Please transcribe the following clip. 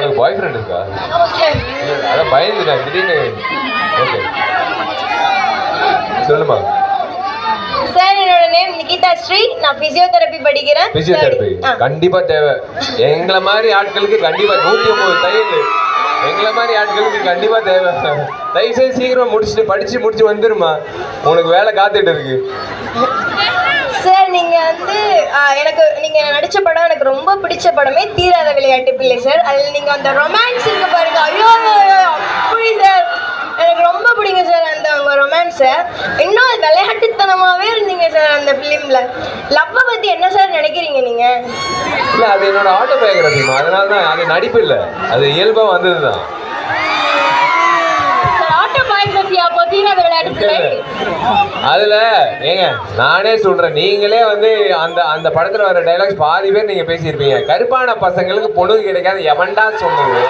உனக்கு பாய் ஃப்ரெண்ட் இருக்கா? அதான் பயந்துட்டேன் திடீர்னு. ஓகே சொல்லுமா. சார் என்னோட நேம் நிகிதா ஸ்ரீ. நான் பிசியோதெரபி படிக்கிறேன். பிசியோதெரபி கண்டிப்பா தேவை. எங்களை மாதிரி ஆட்களுக்கு கண்டிப்பா 109 தையல் எங்களை மாதிரி ஆட்களுக்கு கண்டிப்பா தேவை. தயவுசெய்து சீக்கிரமா படிச்சு வந்துருமா, உனக்கு வேலை காத்துட்டு இருக்கு. சார் நீங்க நீங்க நடிச்ச படம் எனக்கு ரொம்ப பிடிச்ச படமே தீராத விளையாட்டு பிள்ளை சார். அதில் நீங்க அந்த ரொமான்ஸ் இருக்கு பாருங்க, ஐயோ அப்படி சார் எனக்கு ரொம்ப பிடிக்கும் சார் அந்த உங்க ரொமான்ஸை. இன்னும் விளையாட்டுத்தனமாவே இருந்தீங்க சார் அந்த ஃபிலிம்ல. லவ்வை பத்தி என்ன சார் நினைக்கிறீங்க நீங்க? இல்லை அது என்னோட ஆட்டோபயோகிராஃபிமா, அதனால தான். அது நடிப்பு இல்லை, அது இயல்பாக வந்தது தான். அதுல ஏங்க நானே சொல்றேன், நீங்களே வந்து அந்த படத்துல வர டைலாக்ஸ் பாதி பேர் நீங்க பேசியிருப்பீங்க. கருப்பான பசங்களுக்கு பொண்ணு கிடைக்காது எவன்டா சொன்னது?